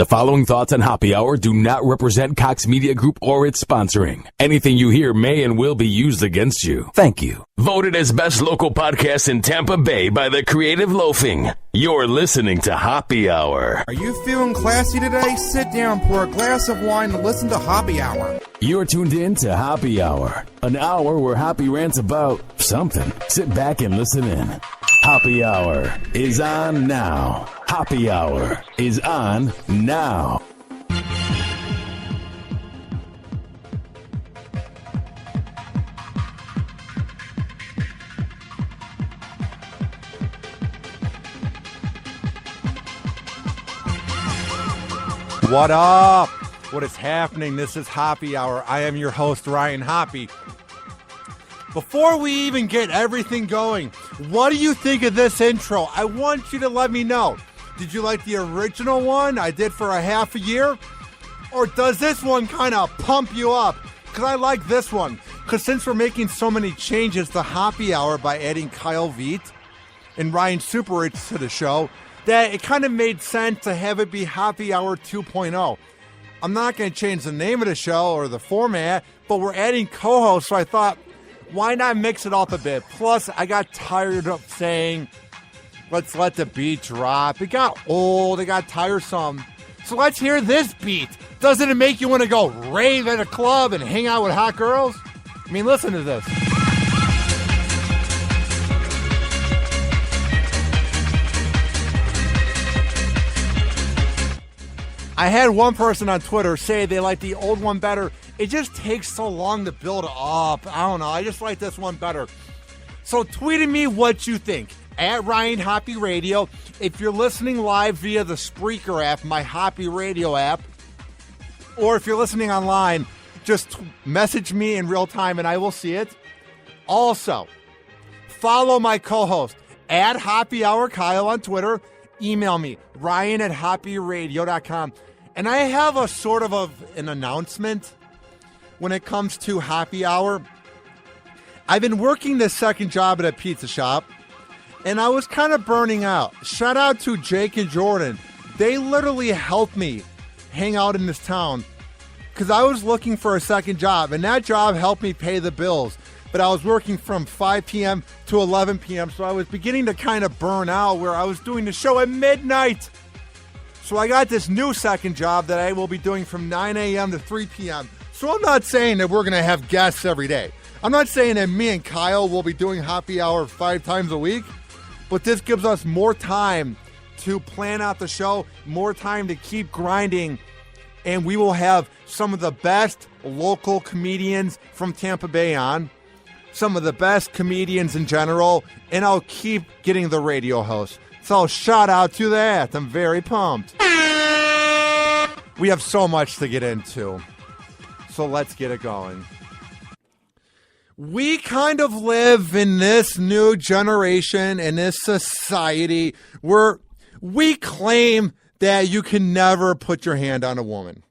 The following thoughts on Happy Hour do not represent Cox Media Group or its sponsoring. Anything you hear may and will be used against you. Thank you. Voted as best local podcast in Tampa Bay by the Creative Loafing. You're listening to Happy Hour. Are you feeling classy today? Sit down, pour a glass of wine, and listen to Happy Hour. You're tuned in to Happy Hour, an hour where Happy rants about something. Sit back and listen in. Happy Hour is on now. Happy Hour is on now. What up? What is happening? This is Happy Hour. I am your host, Ryan Hoppe. Before we even get everything going, what do you think of this intro? I want you to let me know. Did you like the original one I did for a half a year? Or does this one kind of pump you up? Because I like this one. Because since we're making so many changes to Happy Hour by adding Kyle Veet and Ryan Superich to the show, that it kind of made sense to have it be Happy Hour 2.0. I'm not going to change the name of the show or the format, but we're adding co-hosts, so I thought, why not mix it up a bit? Plus, I got tired of saying, let's let the beat drop. It got old. It got tiresome. So let's hear this beat. Doesn't it make you want to go rave at a club and hang out with hot girls? I mean, listen to this. I had one person on Twitter say they like the old one better. It just takes so long to build up. I don't know. I just like this one better. So tweet at me what you think. At Ryan Hoppe Radio. If you're listening live via the Spreaker app, my Hoppe Radio app, or if you're listening online, just message me in real time and I will see it. Also, follow my co-host at Happy Hour Kyle on Twitter. Email me, ryan@hopperadio.com. And I have a sort of an announcement when it comes to Happy Hour. I've been working this second job at a pizza shop, and I was kind of burning out. Shout out to Jake and Jordan. They literally helped me hang out in this town because I was looking for a second job, and that job helped me pay the bills. But I was working from 5 p.m. to 11 p.m., so I was beginning to kind of burn out where I was doing the show at midnight. So I got this new second job that I will be doing from 9 a.m. to 3 p.m. So I'm not saying that we're going to have guests every day. I'm not saying that me and Kyle will be doing Happy Hour 5 times a week, but this gives us more time to plan out the show, more time to keep grinding, and we will have some of the best local comedians from Tampa Bay on, some of the best comedians in general, and I'll keep getting the radio host. So shout out to that. I'm very pumped. We have so much to get into, so let's get it going. We kind of live in this new generation, in this society, where we claim that you can never put your hand on a woman.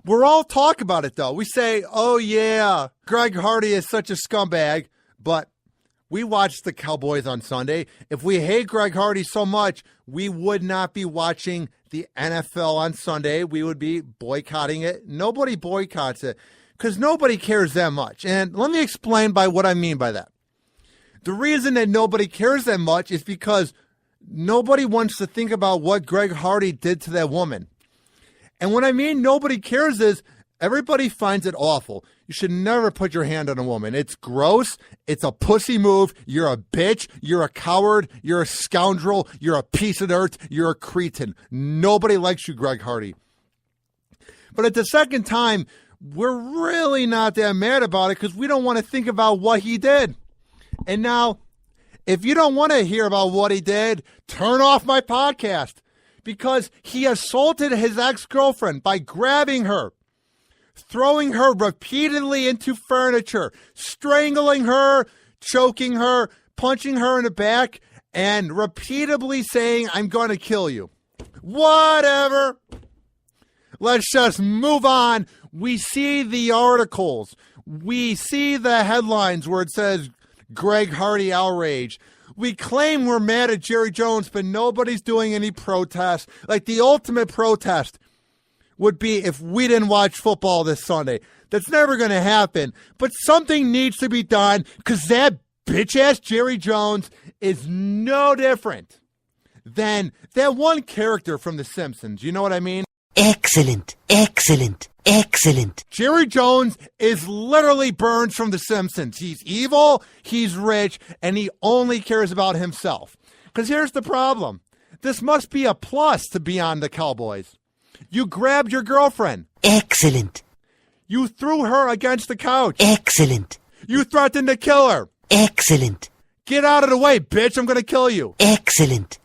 We're all talk about it, though. We say, oh, yeah, Greg Hardy is such a scumbag, but we watched the Cowboys on Sunday. If we hate Greg Hardy so much, we would not be watching the NFL on Sunday. We would be boycotting it. Nobody boycotts it because nobody cares that much. And let me explain by what I mean by that. The reason that nobody cares that much is because nobody wants to think about what Greg Hardy did to that woman. And what I mean nobody cares is everybody finds it awful. You should never put your hand on a woman. It's gross. It's a pussy move. You're a bitch. You're a coward. You're a scoundrel. You're a piece of dirt. You're a cretin. Nobody likes you, Greg Hardy. But at the second time, we're really not that mad about it because we don't want to think about what he did. And now, if you don't want to hear about what he did, turn off my podcast because he assaulted his ex-girlfriend by grabbing her, throwing her repeatedly into furniture, strangling her, choking her, punching her in the back, and repeatedly saying, I'm going to kill you. Whatever. Let's just move on. We see the articles. We see the headlines where it says Greg Hardy outrage. We claim we're mad at Jerry Jones, but nobody's doing any protests. Like, the ultimate protest would be if we didn't watch football this Sunday. That's never going to happen. But something needs to be done because that bitch-ass Jerry Jones is no different than that one character from The Simpsons. You know what I mean? Excellent, excellent, excellent. Jerry Jones is literally Burns from The Simpsons. He's evil, he's rich, and he only cares about himself. Because here's the problem. This must be a plus to be on the Cowboys. You grabbed your girlfriend. Excellent. You threw her against the couch. Excellent. You threatened to kill her. Excellent. Get out of the way, bitch. I'm going to kill you. Excellent.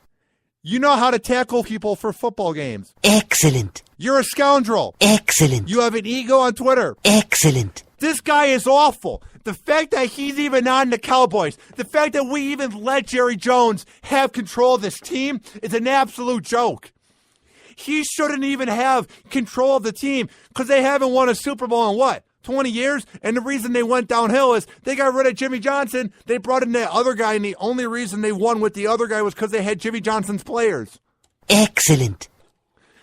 You know how to tackle people for football games. Excellent. You're a scoundrel. Excellent. You have an ego on Twitter. Excellent. This guy is awful. The fact that he's even on the Cowboys, the fact that we even let Jerry Jones have control of this team is an absolute joke. He shouldn't even have control of the team because they haven't won a Super Bowl in what, 20 years? And the reason they went downhill is they got rid of Jimmy Johnson. They brought in the other guy, and the only reason they won with the other guy was because they had Jimmy Johnson's players. Excellent.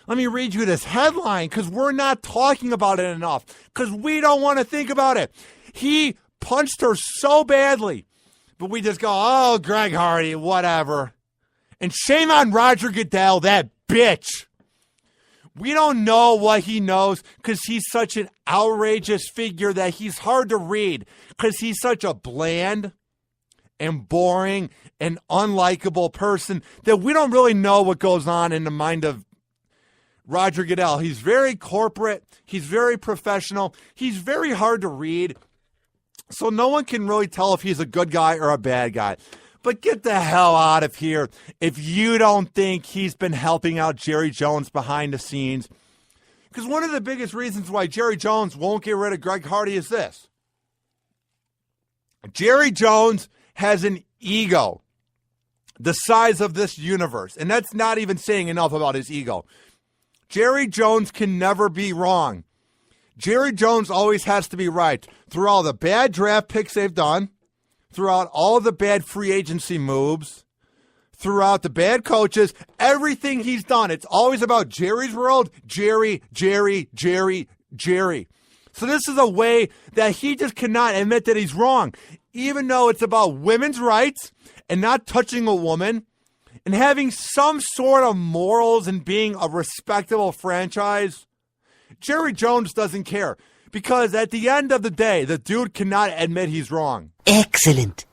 Let me read you this headline because we're not talking about it enough because we don't want to think about it. He punched her so badly, but we just go, oh, Greg Hardy, whatever. And shame on Roger Goodell, that bitch. We don't know what he knows because he's such an outrageous figure that he's hard to read because he's such a bland and boring and unlikable person that we don't really know what goes on in the mind of Roger Goodell. He's very corporate. He's very professional. He's very hard to read. So no one can really tell if he's a good guy or a bad guy. But get the hell out of here if you don't think he's been helping out Jerry Jones behind the scenes. Because one of the biggest reasons why Jerry Jones won't get rid of Greg Hardy is this. Jerry Jones has an ego the size of this universe. And that's not even saying enough about his ego. Jerry Jones can never be wrong. Jerry Jones always has to be right. Through all the bad draft picks they've done, throughout all the bad free agency moves, throughout the bad coaches, everything he's done, it's always about Jerry's world, Jerry, Jerry, Jerry, Jerry. So this is a way that he just cannot admit that he's wrong, even though it's about women's rights and not touching a woman and having some sort of morals and being a respectable franchise. Jerry Jones doesn't care because at the end of the day, the dude cannot admit he's wrong. Excellent.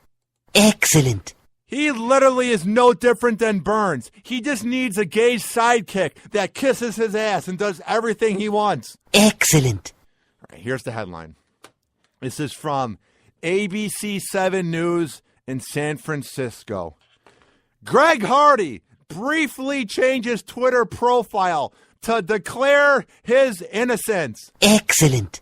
Excellent. He literally is no different than Burns. He just needs a gay sidekick that kisses his ass and does everything he wants. Excellent. All right, here's the headline. This is from ABC 7 News in San Francisco. Greg Hardy briefly changes Twitter profile to declare his innocence. Excellent.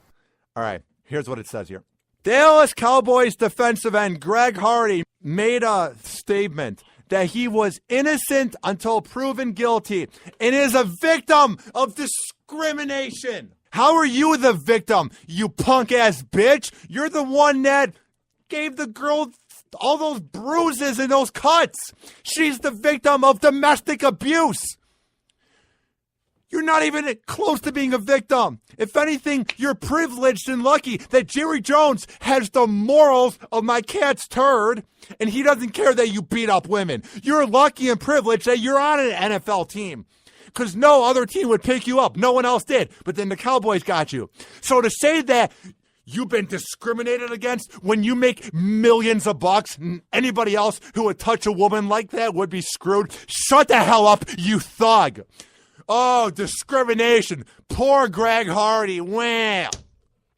All right, here's what it says here. Dallas Cowboys defensive end Greg Hardy made a statement that he was innocent until proven guilty and is a victim of discrimination. How are you the victim, you punk-ass bitch? You're the one that gave the girl all those bruises and those cuts. She's the victim of domestic abuse. You're not even close to being a victim. If anything, you're privileged and lucky that Jerry Jones has the morals of my cat's turd, and he doesn't care that you beat up women. You're lucky and privileged that you're on an NFL team, because no other team would pick you up. No one else did, but then the Cowboys got you. So to say that you've been discriminated against when you make millions of bucks, and anybody else who would touch a woman like that would be screwed, shut the hell up, you thug. Oh, discrimination. Poor Greg Hardy. Well,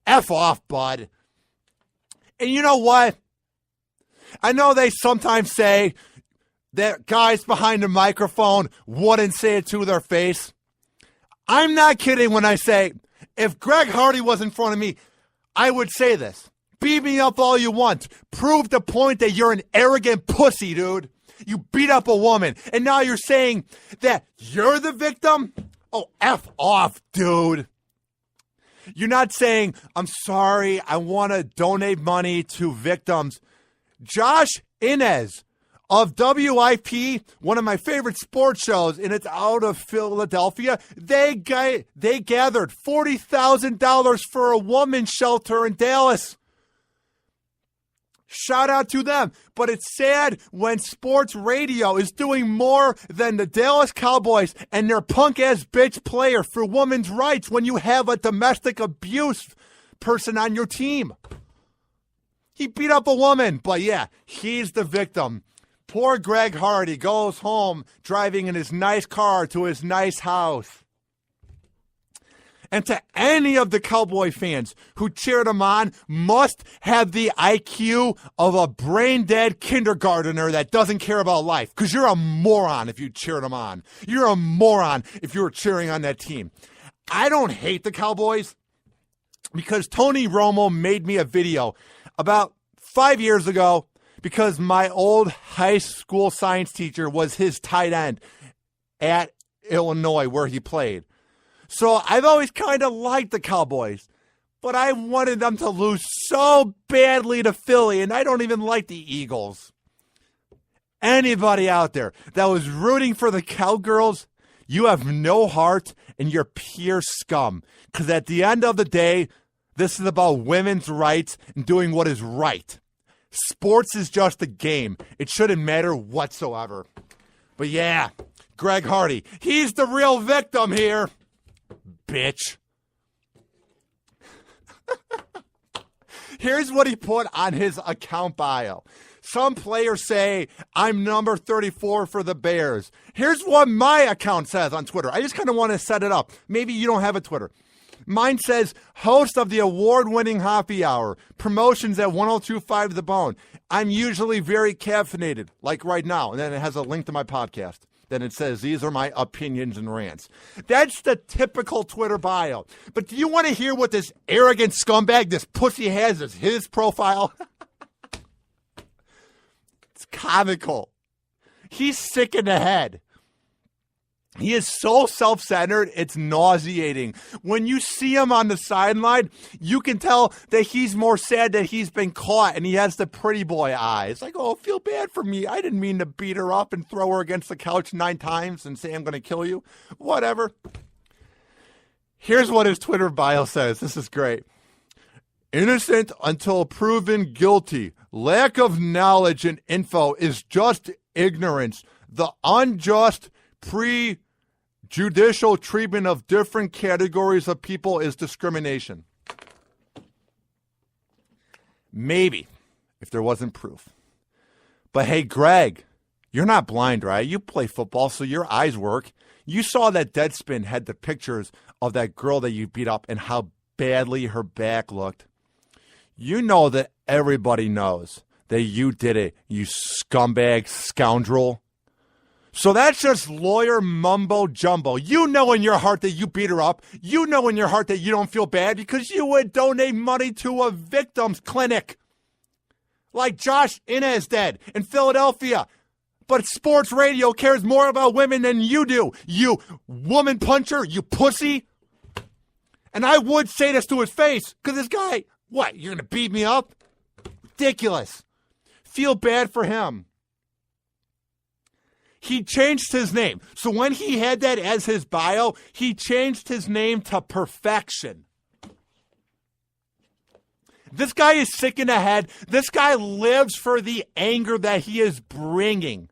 F off, bud. And you know what? I know they sometimes say that guys behind the microphone wouldn't say it to their face. I'm not kidding when I say, if Greg Hardy was in front of me, I would say this. Beat me up all you want. Prove the point that you're an arrogant pussy, dude. You beat up a woman, and now you're saying that you're the victim? Oh, F off, dude. You're not saying, I'm sorry, I want to donate money to victims. Josh Inez of WIP, one of my favorite sports shows, and it's out of Philadelphia. They gathered $40,000 for a woman's shelter in Dallas. Shout out to them. But it's sad when sports radio is doing more than the Dallas Cowboys and their punk-ass bitch player for women's rights when you have a domestic abuse person on your team. He beat up a woman, but yeah, he's the victim. Poor Greg Hardy goes home driving in his nice car to his nice house. And to any of the Cowboy fans who cheered him on, must have the IQ of a brain-dead kindergartner that doesn't care about life. Because you're a moron if you cheered him on. You're a moron if you were cheering on that team. I don't hate the Cowboys because Tony Romo made me a video about 5 years ago because my old high school science teacher was his tight end at Illinois where he played. So I've always kind of liked the Cowboys, but I wanted them to lose so badly to Philly, and I don't even like the Eagles. Anybody out there that was rooting for the Cowgirls, you have no heart and you're pure scum. Because at the end of the day, this is about women's rights and doing what is right. Sports is just a game. It shouldn't matter whatsoever. But yeah, Greg Hardy, he's the real victim here. Bitch. Here's what he put on his account bio. Some players say, I'm number 34 for the Bears. Here's what my account says on Twitter. I just kind of want to set it up. Maybe you don't have a Twitter. Mine says, host of the award-winning Happy Hour. Promotions at 102.5 The Bone. I'm usually very caffeinated, like right now. And then it has a link to my podcast. Then it says, these are my opinions and rants. That's the typical Twitter bio. But do you want to hear what this arrogant scumbag, this pussy has as his profile? It's comical. He's sick in the head. He is so self-centered, it's nauseating. When you see him on the sideline, you can tell that he's more sad that he's been caught and he has the pretty boy eyes. Like, oh, feel bad for me. I didn't mean to beat her up and throw her against the couch 9 times and say I'm going to kill you. Whatever. Here's what his Twitter bio says. This is great. Innocent until proven guilty. Lack of knowledge and info is just ignorance. The unjust prejudicial treatment of different categories of people is discrimination. Maybe, if there wasn't proof. But hey, Greg, you're not blind, right? You play football, so your eyes work. You saw that Deadspin had the pictures of that girl that you beat up and how badly her back looked. You know that everybody knows that you did it, you scumbag scoundrel. So that's just lawyer mumbo jumbo. You know in your heart that you beat her up. You know in your heart that you don't feel bad because you would donate money to a victim's clinic. Like Josh Inez did in Philadelphia. But sports radio cares more about women than you do. You woman puncher, you pussy. And I would say this to his face because this guy, what, you're going to beat me up? Ridiculous. Feel bad for him. He changed his name. So when he had that as his bio, he changed his name to Perfection. This guy is sick in the head. This guy lives for the anger that he is bringing.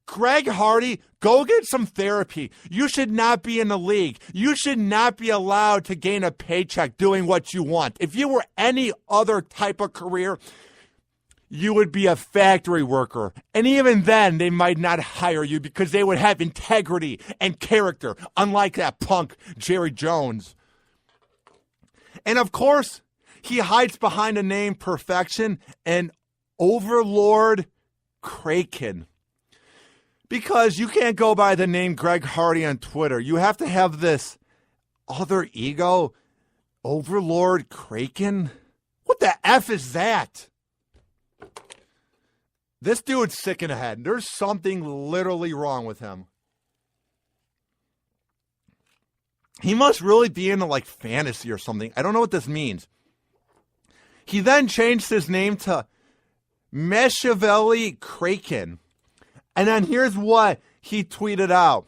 Greg Hardy, go get some therapy. You should not be in the league. You should not be allowed to gain a paycheck doing what you want. If you were any other type of career, you would be a factory worker. And even then, they might not hire you because they would have integrity and character, unlike that punk Jerry Jones. And of course, he hides behind the name Perfection and Overlord Kraken. Because you can't go by the name Greg Hardy on Twitter. You have to have this other ego, Overlord Kraken. What the F is that? This dude's sick in the head. There's something literally wrong with him. He must really be into like fantasy or something. I don't know what this means. He then changed his name to Meshavelli Kraken. And then here's what he tweeted out.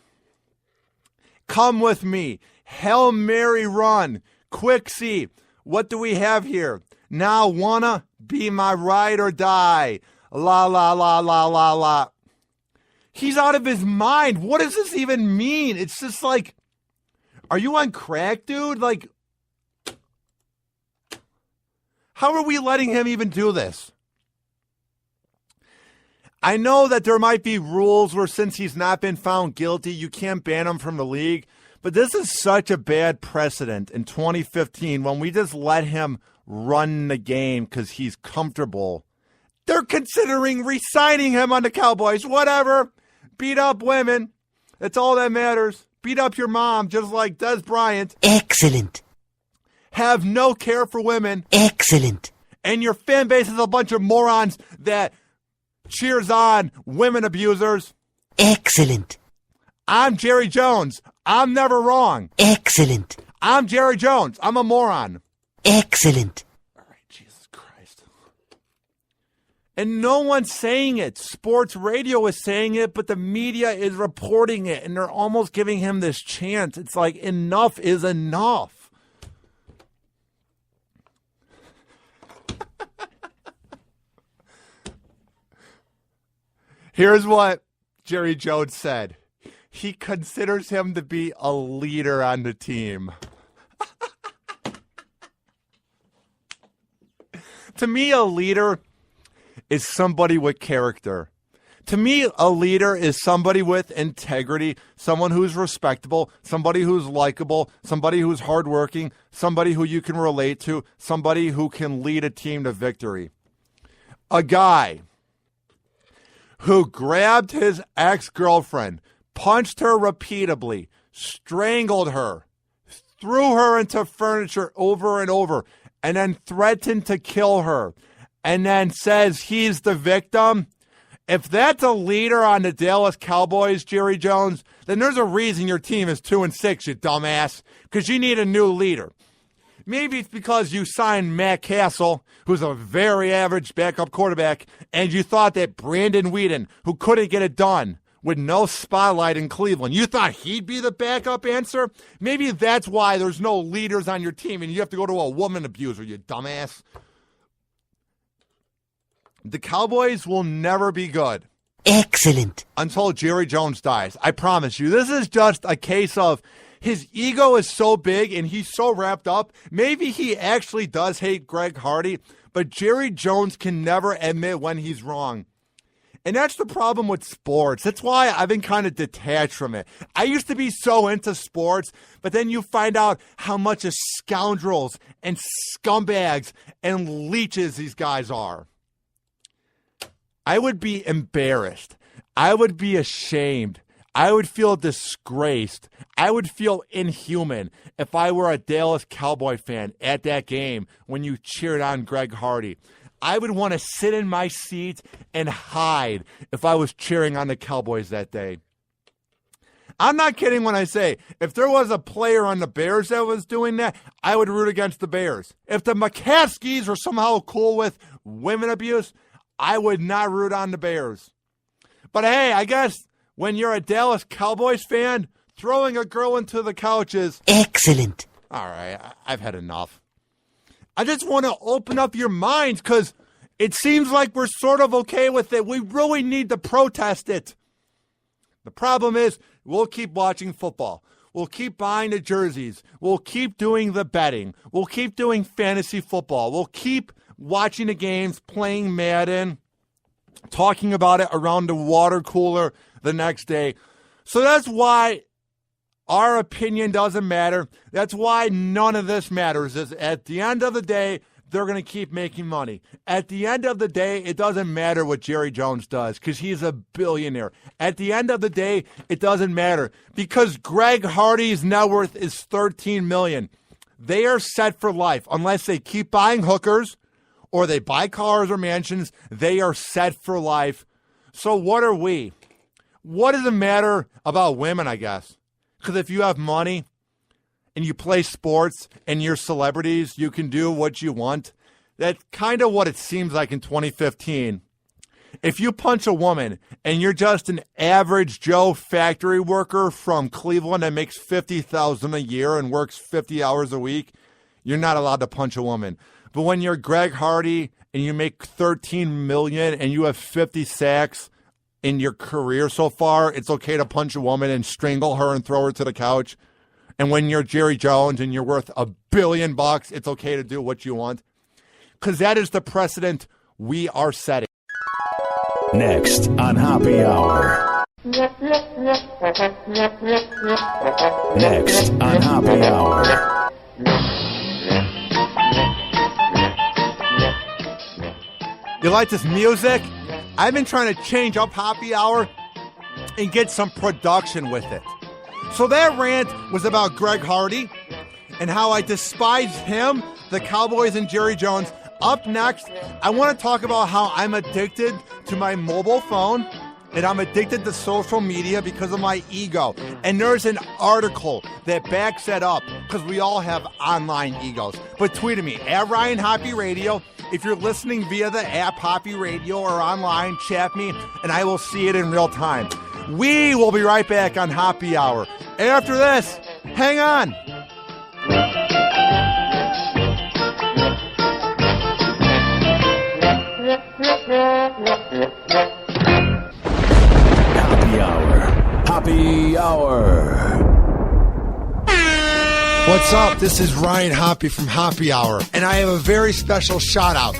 Come with me. Hail Mary run. Quick see. What do we have here? Now wanna be my ride or die. La la la la la la. He's out of his mind. What does this even mean? It's just like, are you on crack, dude? Like, how are we letting him even do this? I know that there might be rules where since he's not been found guilty, you can't ban him from the league. But this is such a bad precedent in 2015 when we just let him run the game because he's comfortable. They're considering re-signing him on the Cowboys. Whatever. Beat up women. That's all that matters. Beat up your mom, just like Des Bryant. Excellent. Have no care for women. Excellent. And your fan base is a bunch of morons that cheers on women abusers. Excellent. I'm Jerry Jones. I'm never wrong. Excellent. I'm Jerry Jones. I'm a moron. Excellent. All right, Jesus Christ. And no one's saying it. Sports radio is saying it, but the media is reporting it, and they're almost giving him this chance. It's like, enough is enough. Here's what Jerry Jones said. He considers him to be a leader on the team. To me, a leader is somebody with character. To me, a leader is somebody with integrity, someone who's respectable, somebody who's likable, somebody who's hardworking, somebody who you can relate to, somebody who can lead a team to victory. A guy who grabbed his ex-girlfriend, punched her repeatedly, strangled her, threw her into furniture over and over, and then threatened to kill her, and then says he's the victim. If that's a leader on the Dallas Cowboys, Jerry Jones, then there's a reason your team is 2-6, you dumbass, because you need a new leader. Maybe it's because you signed Matt Castle, who's a very average backup quarterback, and you thought that Brandon Whedon, who couldn't get it done with no spotlight in Cleveland, you thought he'd be the backup answer? Maybe that's why there's no leaders on your team and you have to go to a woman abuser, you dumbass. The Cowboys will never be good. Excellent. Until Jerry Jones dies. I promise you. This is just a case of his ego is so big and he's so wrapped up. Maybe he actually does hate Greg Hardy, but Jerry Jones can never admit when he's wrong. And that's the problem with sports. That's why I've been kind of detached from it. I used to be so into sports, but then you find out how much of scoundrels and scumbags and leeches these guys are. I would be embarrassed. I would be ashamed. I would feel disgraced. I would feel inhuman if I were a Dallas Cowboy fan at that game when you cheered on Greg Hardy. I would want to sit in my seat and hide if I was cheering on the Cowboys that day. I'm not kidding when I say if there was a player on the Bears that was doing that, I would root against the Bears. If the McCaskies are somehow cool with women abuse, I would not root on the Bears. But hey, I guess when you're a Dallas Cowboys fan, throwing a girl into the couch is excellent. All right, I've had enough. I just want to open up your minds because it seems like we're sort of okay with it. We really need to protest it. The problem is we'll keep watching football. We'll keep buying the jerseys. We'll keep doing the betting. We'll keep doing fantasy football. We'll keep watching the games, playing Madden, talking about it around the water cooler the next day. So that's why our opinion doesn't matter. That's why none of this matters. Is at the end of the day, they're going to keep making money. At the end of the day, it doesn't matter what Jerry Jones does because he's a billionaire. At the end of the day, it doesn't matter because Greg Hardy's net worth is $13 million. They are set for life unless they keep buying hookers or they buy cars or mansions. They are set for life. So what are we? What does it matter about women, I guess? Because if you have money and you play sports and you're celebrities, you can do what you want. That's kind of what it seems like in 2015. if you punch a woman and you're just an average Joe factory worker from Cleveland that makes $50,000 a year and works 50 hours a week, you're not allowed to punch a woman. But when you're Greg Hardy and you make $13 million and you have 50 sacks in your career so far, it's okay to punch a woman and strangle her and throw her to the couch. And when you're Jerry Jones and you're worth $1 billion, it's okay to do what you want. Because that is the precedent we are setting. Next on Happy Hour. Next on Happy Hour. You like this music? I've been trying to change up Happy Hour and get some production with it. So that rant was about Greg Hardy and how I despise him, the Cowboys, and Jerry Jones. Up next, I want to talk about how I'm addicted to my mobile phone and I'm addicted to social media because of my ego. And there's an article that backs that up because we all have online egos. But tweet at me, at Ryan Hoppe Radio. If you're listening via the app Hoppe Radio or online, chat me, and I will see it in real time. We will be right back on Happy Hour. After this, hang on. Happy Hour. Happy Hour. What's up? This is Ryan Hoppe from Happy Hour, and I have a very special shout out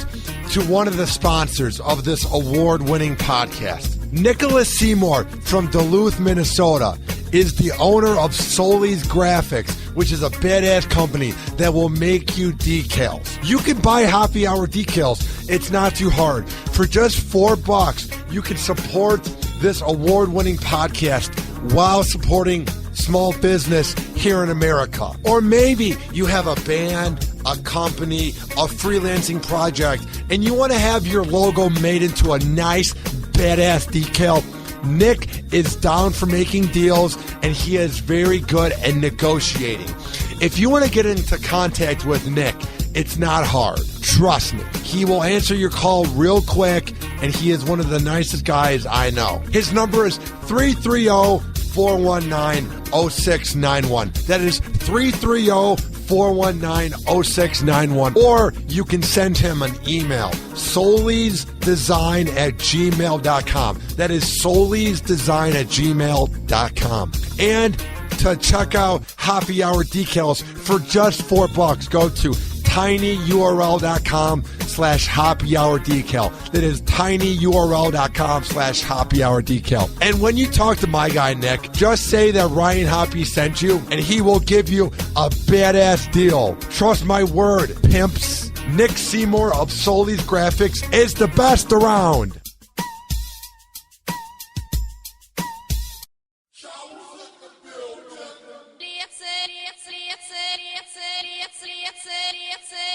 to one of the sponsors of this award-winning podcast. Nicholas Seymour from Duluth, Minnesota is the owner of Solis Graphics, which is a badass company that will make you decals. You can buy Happy Hour decals. It's not too hard. For just $4, you can support this award-winning podcast while supporting small business here in America. Or maybe you have a band, a company, a freelancing project, and you want to have your logo made into a nice, badass decal. Nick is down for making deals, and he is very good at negotiating. If you want to get into contact with Nick, it's not hard. Trust me. He will answer your call real quick, and he is one of the nicest guys I know. His number is 330-419-0691. That is 330-419-0691. Or you can send him an email, solisdesign@gmail.com. That is solisdesign@gmail.com. And to check out Happy Hour decals for just $4, go to tinyurl.com/happyhourdecal. That is tinyurl.com/happyhourdecal. And when you talk to my guy, Nick, just say that Ryan Hoppe sent you, and he will give you a badass deal. Trust my word, pimps. Nick Seymour of Solis Graphics is the best around.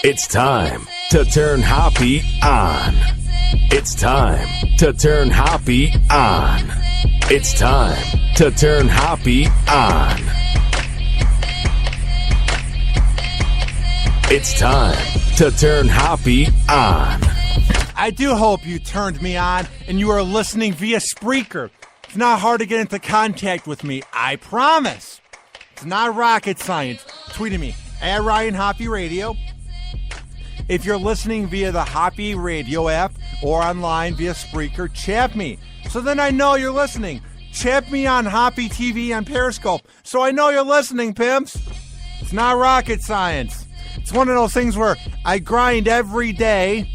It's time to turn Hoppe on. It's time to turn Hoppe on. It's time to turn Hoppe on. It's time to turn Hoppe on. I do hope you turned me on and you are listening via Spreaker. It's not hard to get into contact with me, I promise. It's not rocket science. Tweet at me, at Ryan Hoppe Radio. If you're listening via the Hoppe Radio app or online via Spreaker, chat me. So then I know you're listening. Chat me on HoppeTV on Periscope. So I know you're listening, pimps. It's not rocket science. It's one of those things where I grind every day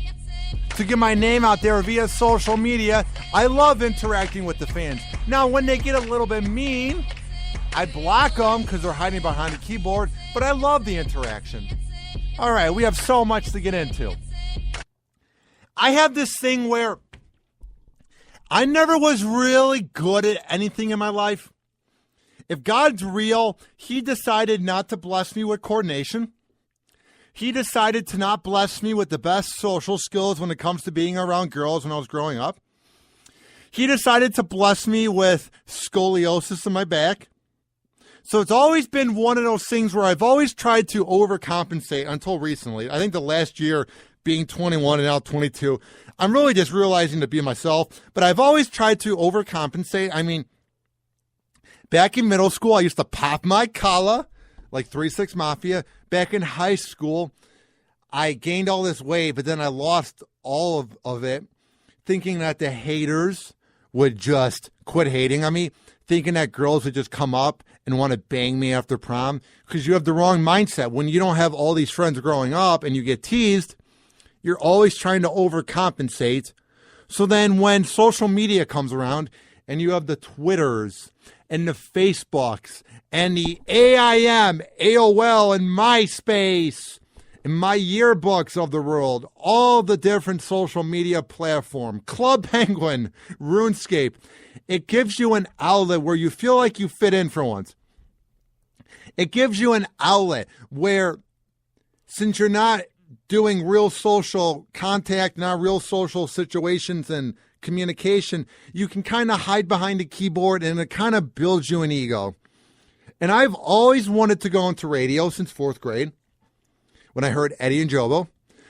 to get my name out there via social media. I love interacting with the fans. Now, when they get a little bit mean, I block them because they're hiding behind a keyboard, but I love the interaction. All right, we have so much to get into. I have this thing where I never was really good at anything in my life. If God's real, he decided not to bless me with coordination. He decided to not bless me with the best social skills when it comes to being around girls when I was growing up. He decided to bless me with scoliosis in my back. So it's always been one of those things where I've always tried to overcompensate until recently. I think the last year being 21 and now 22, I'm really just realizing to be myself. But I've always tried to overcompensate. I mean, back in middle school, I used to pop my collar like 3-6 Mafia. Back in high school, I gained all this weight, but then I lost all of it, thinking that the haters would just quit hating on me, thinking that girls would just come up and want to bang me after prom, because you have the wrong mindset. When you don't have all these friends growing up and you get teased, you're always trying to overcompensate. So then when social media comes around and you have the Twitters and the Facebooks and the AIM, AOL, and MySpace, and my yearbooks of the world, all the different social media platform, Club Penguin, RuneScape, it gives you an outlet where you feel like you fit in for once. It gives you an outlet where, since you're not doing real social contact, not real social situations and communication, you can kind of hide behind a keyboard, and it kind of builds you an ego. And I've always wanted to go into radio since 4th grade when I heard Eddie and Jobo.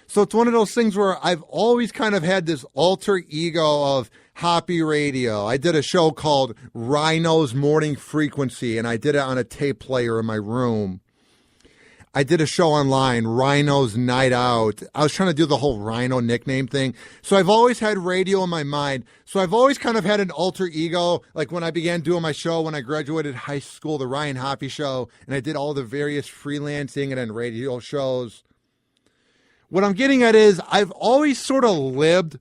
So it's one of those things where I've always kind of had this alter ego of Hoppe Radio. I did a show called Rhino's Morning Frequency, and I did it on a tape player in my room. I did a show online, Rhino's Night Out. I was trying to do the whole Rhino nickname thing. So I've always had radio in my mind. So I've always kind of had an alter ego. Like when I began doing my show, when I graduated high school, the Ryan Hoppe Show, and I did all the various freelancing and then radio shows. What I'm getting at is I've always sort of lived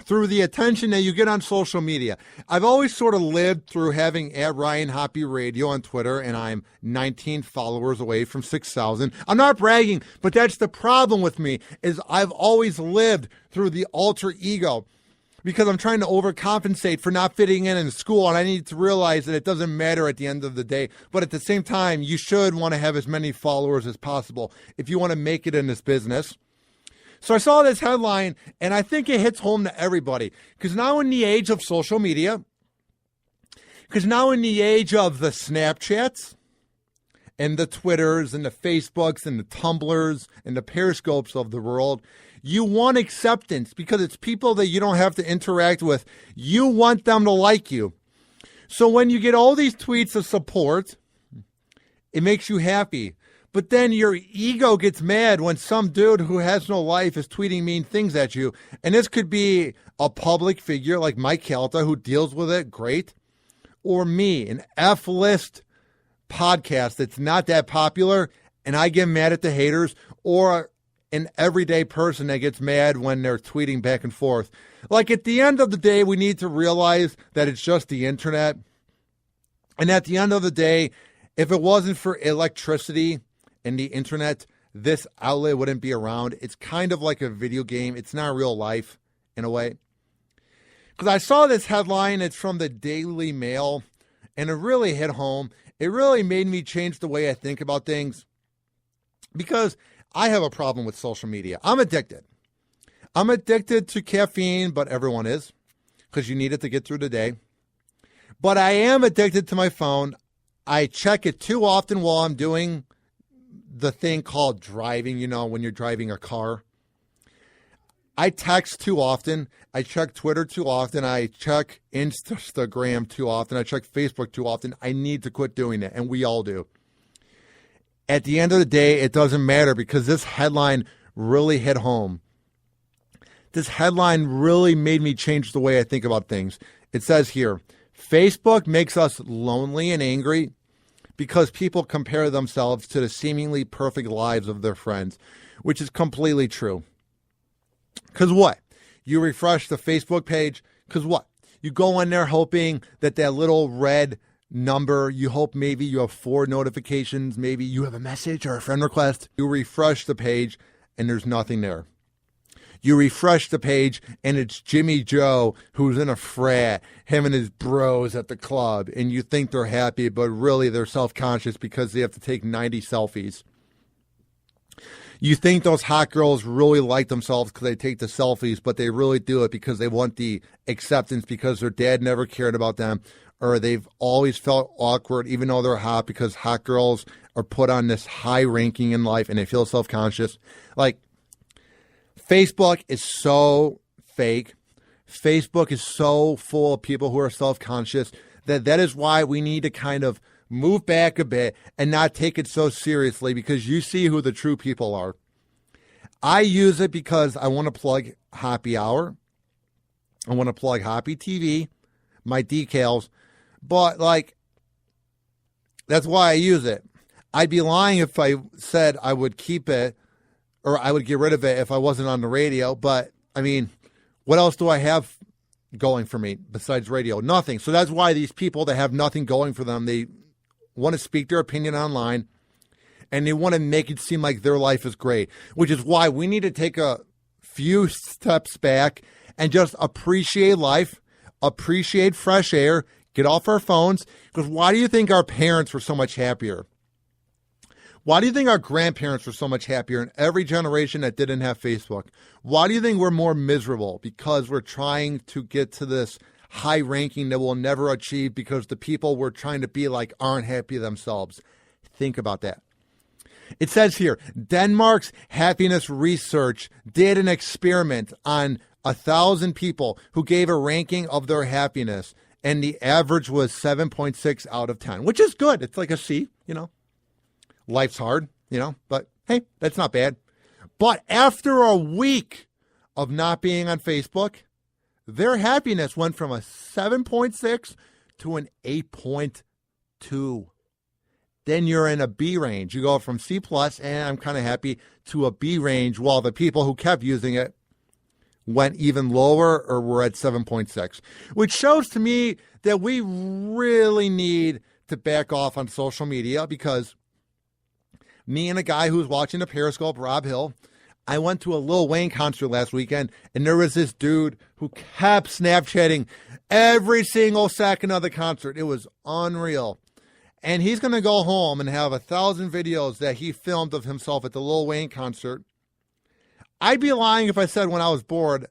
through the attention that you get on social media. I've always sort of lived through having @Ryan Hoppe Radio on Twitter, and I'm 19 followers away from 6,000. I'm not bragging, but that's the problem with me, is I've always lived through the alter ego because I'm trying to overcompensate for not fitting in school, and I need to realize that it doesn't matter at the end of the day. But at the same time, you should want to have as many followers as possible if you want to make it in this business. So I saw this headline, and I think it hits home to everybody. Because now in the age of social media, because now in the age of the Snapchats and the Twitters and the Facebooks and the Tumblrs and the Periscopes of the world, you want acceptance because it's people that you don't have to interact with. You want them to like you. So when you get all these tweets of support, it makes you happy. But then your ego gets mad when some dude who has no life is tweeting mean things at you. And this could be a public figure like Mike Calta, who deals with it, great. Or me, an F-list podcast that's not that popular, and I get mad at the haters. Or an everyday person that gets mad when they're tweeting back and forth. Like, at the end of the day, we need to realize that it's just the internet. And at the end of the day, if it wasn't for electricity and the internet, this outlet wouldn't be around. It's kind of like a video game. It's not real life in a way. Because I saw this headline. It's from the Daily Mail, and it really hit home. It really made me change the way I think about things, because I have a problem with social media. I'm addicted. I'm addicted to caffeine, but everyone is, because you need it to get through the day. But I am addicted to my phone. I check it too often while I'm doing the thing called driving, you know, when you're driving a car. I text too often. I check Twitter too often. I check Instagram too often. I check Facebook too often. I need to quit doing it, and we all do. At the end of the day, it doesn't matter, because this headline really hit home. This headline really made me change the way I think about things. It says here, Facebook makes us lonely and angry because people compare themselves to the seemingly perfect lives of their friends, which is completely true. Because what? You refresh the Facebook page, because what? You go in there hoping that little red number, you hope maybe you have 4 notifications, maybe you have a message or a friend request. You refresh the page and there's nothing there. You refresh the page and it's Jimmy Joe who's in a frat, him and his bros at the club, and you think they're happy, but really they're self-conscious because they have to take 90 selfies. You think those hot girls really like themselves because they take the selfies, but they really do it because they want the acceptance because their dad never cared about them, or they've always felt awkward even though they're hot, because hot girls are put on this high ranking in life and they feel self-conscious. Like, Facebook is so fake. Facebook is so full of people who are self-conscious that is why we need to kind of move back a bit and not take it so seriously, because you see who the true people are. I use it because I want to plug Hoppe Hour. I want to plug HoppeTV, my decals. But, like, that's why I use it. I'd be lying if I said I would keep it or I would get rid of it if I wasn't on the radio. But, I mean, what else do I have going for me besides radio? Nothing. So that's why these people that have nothing going for them, they want to speak their opinion online and they want to make it seem like their life is great, which is why we need to take a few steps back and just appreciate life, appreciate fresh air, get off our phones. Because why do you think our parents were so much happier? Why do you think our grandparents were so much happier in every generation that didn't have Facebook? Why do you think we're more miserable? Because we're trying to get to this high ranking that we'll never achieve because the people we're trying to be like aren't happy themselves. Think about that. It says here, Denmark's happiness research did an experiment on 1,000 people who gave a ranking of their happiness, and the average was 7.6 out of 10, which is good. It's like a C, you know. Life's hard, you know, but hey, that's not bad. But after a week of not being on Facebook, their happiness went from a 7.6 to an 8.2. Then you're in a B range. You go from C plus, and I'm kind of happy, to a B range, while the people who kept using it went even lower or were at 7.6, which shows to me that we really need to back off on social media, because me and a guy who was watching the Periscope, Rob Hill, I went to a Lil Wayne concert last weekend, and there was this dude who kept Snapchatting every single second of the concert. It was unreal. And he's going to go home and have 1,000 videos that he filmed of himself at the Lil Wayne concert. I'd be lying if I said when I was bored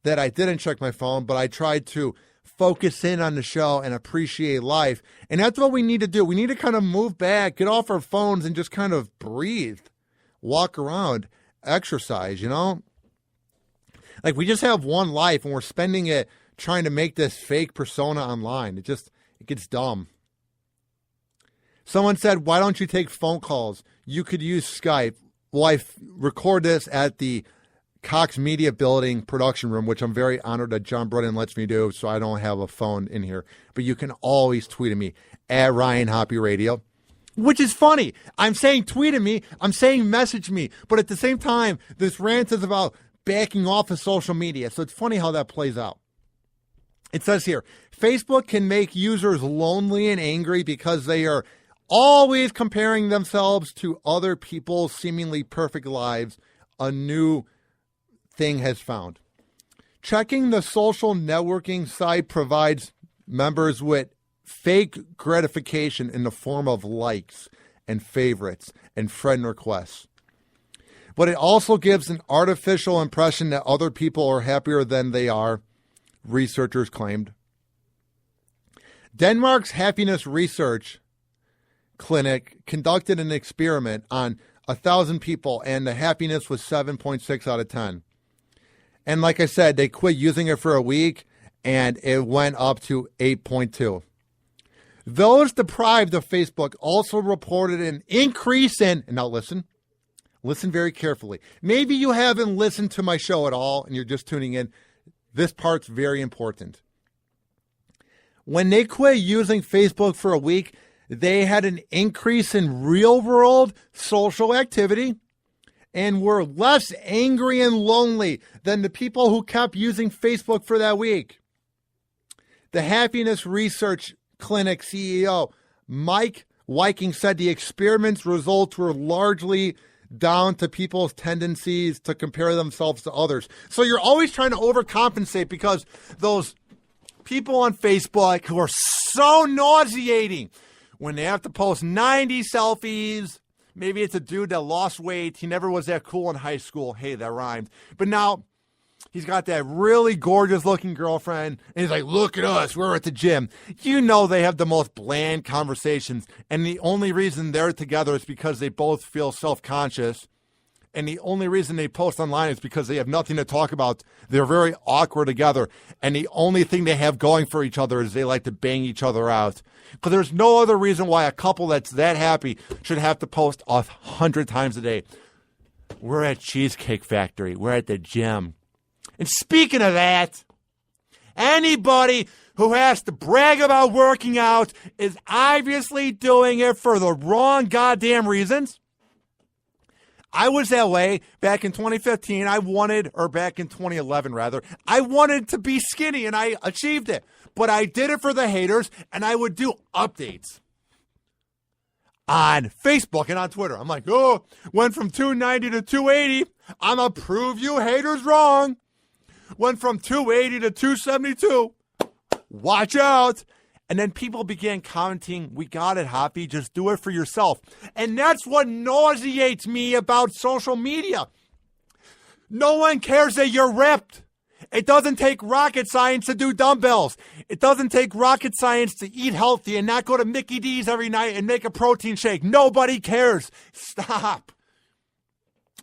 that I didn't check my phone, but I tried to focus in on the show and appreciate life. And that's what we need to do. We need to kind of move back, get off our phones, and just kind of breathe, walk around, exercise, you know? Like, we just have one life, and we're spending it trying to make this fake persona online. It gets dumb. Someone said, why don't you take phone calls? You could use Skype. Well, I record this at the Cox Media Building production room, which I'm very honored that John Brennan lets me do, so I don't have a phone in here. But you can always tweet at me at Ryan Hoppe Radio, which is funny. I'm saying tweet at me. I'm saying message me. But at the same time, this rant is about backing off of social media. So it's funny how that plays out. It says here, Facebook can make users lonely and angry because they are always comparing themselves to other people's seemingly perfect lives. A new thing has found. Checking the social networking site provides members with fake gratification in the form of likes and favorites and friend requests. But it also gives an artificial impression that other people are happier than they are, researchers claimed. Denmark's happiness research clinic conducted an experiment on 1,000 people, and the happiness was 7.6 out of 10. And like I said, they quit using it for a week, and it went up to 8.2. Those deprived of Facebook also reported an increase in, and now listen very carefully. Maybe you haven't listened to my show at all, and you're just tuning in. This part's very important. When they quit using Facebook for a week, they had an increase in real-world social activity and were less angry and lonely than the people who kept using Facebook for that week. The Happiness Research Clinic CEO, Mike Viking, said the experiment's results were largely down to people's tendencies to compare themselves to others. So you're always trying to overcompensate because those people on Facebook who are so nauseating when they have to post 90 selfies. Maybe it's a dude that lost weight. He never was that cool in high school. Hey, that rhymed. But now he's got that really gorgeous looking girlfriend. And he's like, look at us. We're at the gym. You know they have the most bland conversations. And the only reason they're together is because they both feel self-conscious and the only reason they post online is because they have nothing to talk about. They're very awkward together, and the only thing they have going for each other is they like to bang each other out. But there's no other reason why a couple that's that happy should have to post 100 times a day. We're at Cheesecake Factory. We're at the gym. And speaking of that, anybody who has to brag about working out is obviously doing it for the wrong goddamn reasons. I was that way back in 2015. Back in 2011, rather. I wanted to be skinny, and I achieved it. But I did it for the haters, and I would do updates on Facebook and on Twitter. I'm like, went from 290 to 280. I'm going to prove you haters wrong. Went from 280 to 272. Watch out. And then people began commenting, we got it, Hoppe, just do it for yourself. And that's what nauseates me about social media. No one cares that you're ripped. It doesn't take rocket science to do dumbbells. It doesn't take rocket science to eat healthy and not go to Mickey D's every night and make a protein shake. Nobody cares. Stop.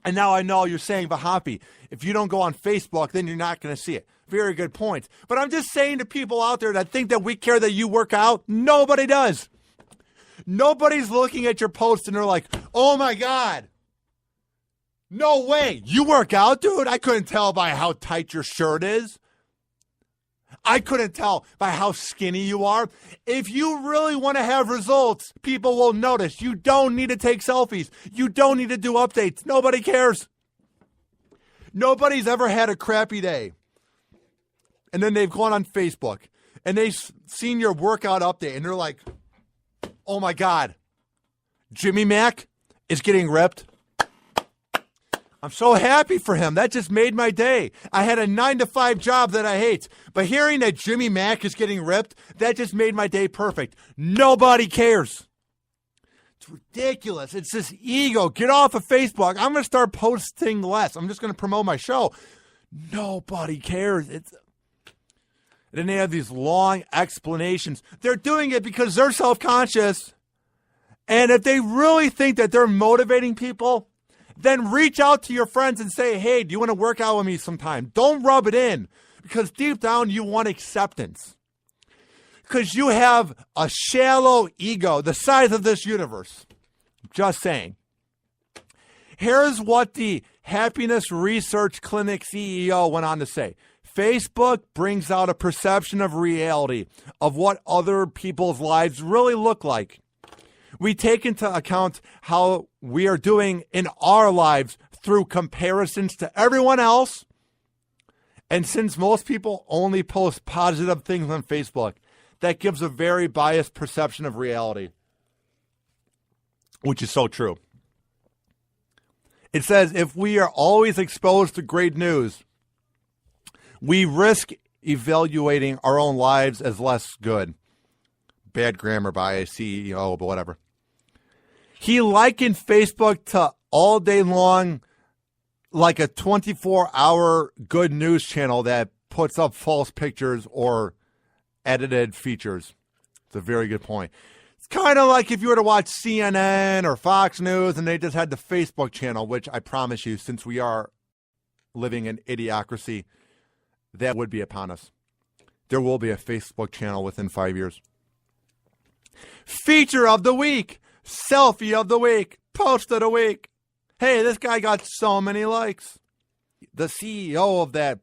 And now I know you're saying, but Hoppe, if you don't go on Facebook, then you're not going to see it. Very good point. But I'm just saying to people out there that think that we care that you work out, nobody does. Nobody's looking at your post and they're like, oh my God. No way. You work out, dude? I couldn't tell by how tight your shirt is. I couldn't tell by how skinny you are. If you really want to have results, people will notice. You don't need to take selfies. You don't need to do updates. Nobody cares. Nobody's ever had a crappy day. And then they've gone on Facebook and they've seen your workout update and they're like, oh my God, Jimmy Mack is getting ripped. I'm so happy for him. That just made my day. I had a 9-to-5 job that I hate, but hearing that Jimmy Mack is getting ripped, that just made my day perfect. Nobody cares. It's ridiculous. It's this ego. Get off of Facebook. I'm going to start posting less. I'm just going to promote my show. Nobody cares. And then they have these long explanations. They're doing it because they're self-conscious. And if they really think that they're motivating people, then reach out to your friends and say, hey, do you want to work out with me sometime? Don't rub it in, because deep down you want acceptance. Because you have a shallow ego the size of this universe. Just saying. Here's what the Happiness Research Clinic CEO went on to say. Facebook brings out a perception of reality of what other people's lives really look like. We take into account how we are doing in our lives through comparisons to everyone else. And since most people only post positive things on Facebook, that gives a very biased perception of reality, which is so true. It says if we are always exposed to great news, we risk evaluating our own lives as less good. Bad grammar by a CEO, but whatever. He likened Facebook to all day long, like a 24-hour good news channel that puts up false pictures or edited features. It's a very good point. It's kind of like if you were to watch CNN or Fox News and they just had the Facebook channel, which I promise you, since we are living in idiocracy, that would be upon us. There will be a Facebook channel within 5 years. Feature of the week. Selfie of the week. Post of the week. Hey, this guy got so many likes. The CEO of that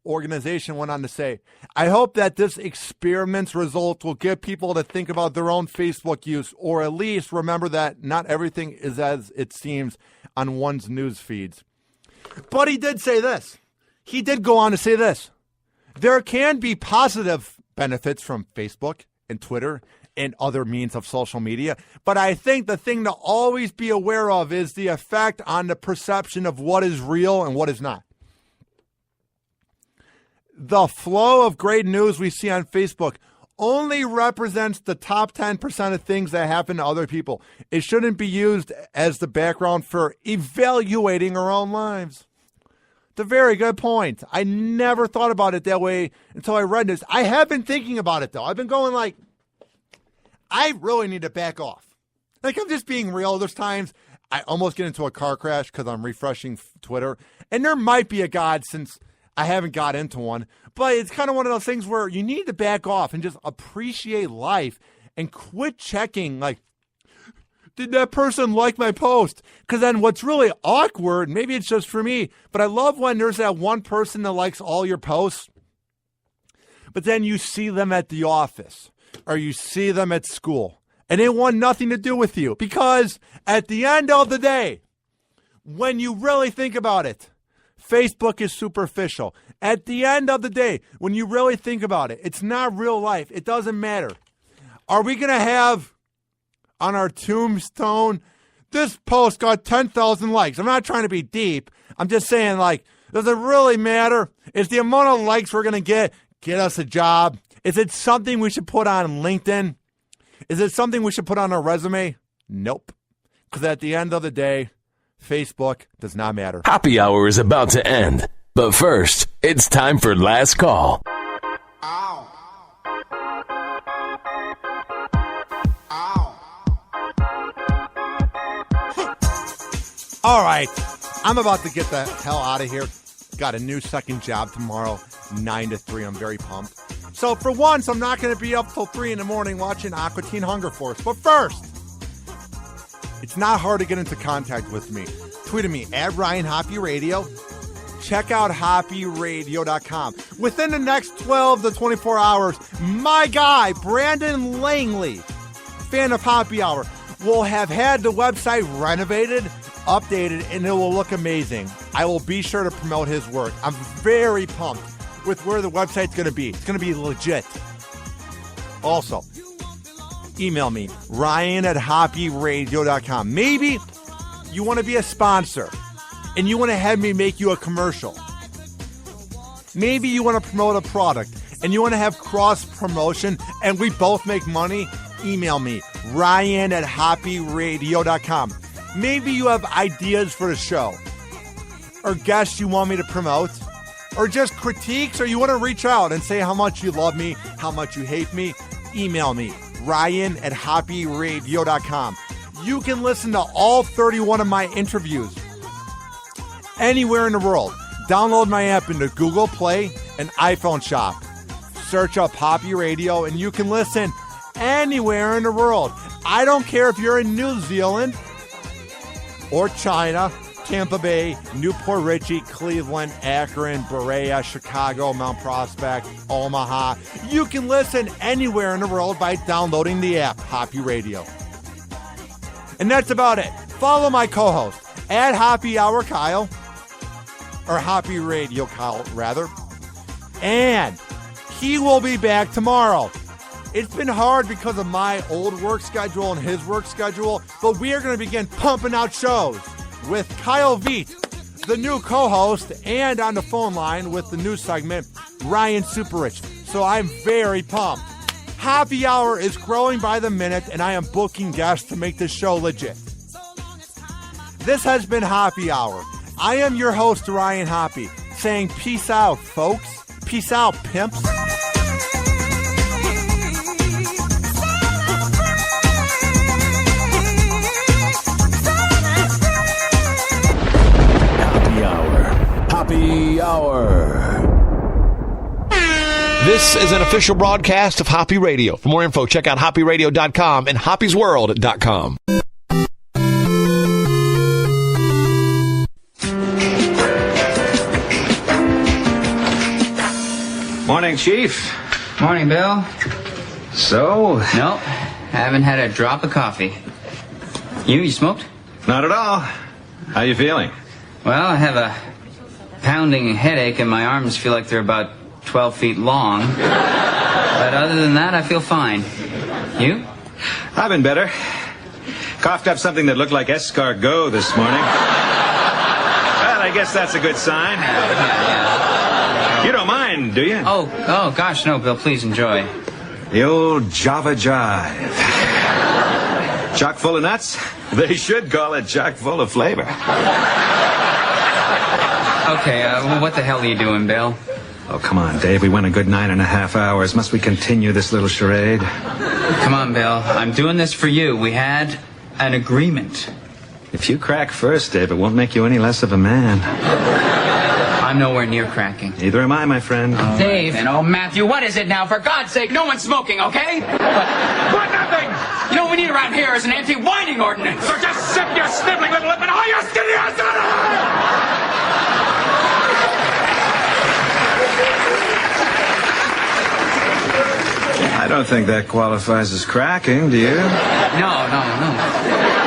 organization went on to say, I hope that this experiment's results will get people to think about their own Facebook use, or at least remember that not everything is as it seems on one's news feeds. But he did say this. He did go on to say this. There can be positive benefits from Facebook and Twitter and other means of social media, but I think the thing to always be aware of is the effect on the perception of what is real and what is not. The flow of great news we see on Facebook only represents the top 10% of things that happen to other people. It shouldn't be used as the background for evaluating our own lives. It's a very good point. I never thought about it that way until I read this. I have been thinking about it, though. I've been going like, I really need to back off. Like, I'm just being real. There's times I almost get into a car crash because I'm refreshing Twitter. And there might be a God since I haven't got into one. But it's kind of one of those things where you need to back off and just appreciate life and quit checking, like, did that person like my post? Because then what's really awkward, maybe it's just for me, but I love when there's that one person that likes all your posts, but then you see them at the office or you see them at school and they want nothing to do with you. Because at the end of the day, when you really think about it, Facebook is superficial. At the end of the day, when you really think about it, it's not real life. It doesn't matter. Are we going to have on our tombstone, this post got 10,000 likes? I'm not trying to be deep. I'm just saying, like, does it really matter? Is the amount of likes we're going to get us a job? Is it something we should put on LinkedIn? Is it something we should put on our resume? Nope. Because at the end of the day, Facebook does not matter. Happy hour is about to end. But first, it's time for Last Call. Ow. All right, I'm about to get the hell out of here. Got a new second job tomorrow, 9 to 3. I'm very pumped. So for once, I'm not going to be up till 3 in the morning watching Aqua Teen Hunger Force. But first, it's not hard to get into contact with me. Tweet at me at Ryan Hoppe Radio. Check out HoppeRadio.com. Within the next 12 to 24 hours, my guy, Brandon Langley, fan of Happy Hour, will have had the website renovated, updated, and it will look amazing. I will be sure to promote his work. I'm very pumped with where the website's going to be. It's going to be legit. Also, email me, Ryan at HoppeRadio.com. Maybe you want to be a sponsor and you want to have me make you a commercial. Maybe you want to promote a product and you want to have cross promotion and we both make money. Email me, Ryan at HoppeRadio.com. Maybe you have ideas for the show or guests you want me to promote or just critiques, or you want to reach out and say how much you love me, how much you hate me. Email me, Ryan at HoppeRadio.com. You can listen to all 31 of my interviews anywhere in the world. Download my app into Google Play and iPhone Shop. Search up Hoppe Radio and you can listen anywhere in the world. I don't care if you're in New Zealand or China, Tampa Bay, Newport Richey, Cleveland, Akron, Berea, Chicago, Mount Prospect, Omaha. You can listen anywhere in the world by downloading the app, Hoppe Radio. And that's about it. Follow my co-host at Happy Hour Kyle, or Hoppe Radio Kyle, rather. And he will be back tomorrow. It's been hard because of my old work schedule and his work schedule, but we are going to begin pumping out shows with Kyle Veet, the new co-host, and on the phone line with the new segment, Ryan Superrich. So I'm very pumped. Happy Hour is growing by the minute, and I am booking guests to make this show legit. This has been Happy Hour. I am your host, Ryan Hoppe, saying peace out, folks. Peace out, pimps. Happy Hour. This is an official broadcast of Hoppe Radio. For more info, check out HoppeRadio.com and HoppesWorld.com. Morning, Chief. Morning, Bill. So? Nope, haven't had a drop of coffee. You smoked? Not at all. How you feeling? Well, I have a pounding headache and my arms feel like they're about 12 feet long. But other than that, I feel fine. You? I've been better. Coughed up something that looked like escargot this morning. Well, I guess that's a good sign. Yeah. You don't mind, do you? Oh, gosh, no, Bill, please enjoy. The old Java Jive. Chock full of nuts? They should call it chock full of flavor. Okay, what the hell are you doing, Bill? Oh, come on, Dave. We went a good 9.5 hours. Must we continue this little charade? Come on, Bill. I'm doing this for you. We had an agreement. If you crack first, Dave, it won't make you any less of a man. I'm nowhere near cracking. Neither am I, my friend. Dave. And Matthew, what is it now? For God's sake, no one's smoking, okay? What nothing? You know what we need around here is an anti-whining ordinance. So just sip your sniveling little lip and haul your skinny ass out of I don't think that qualifies as cracking, do you? No.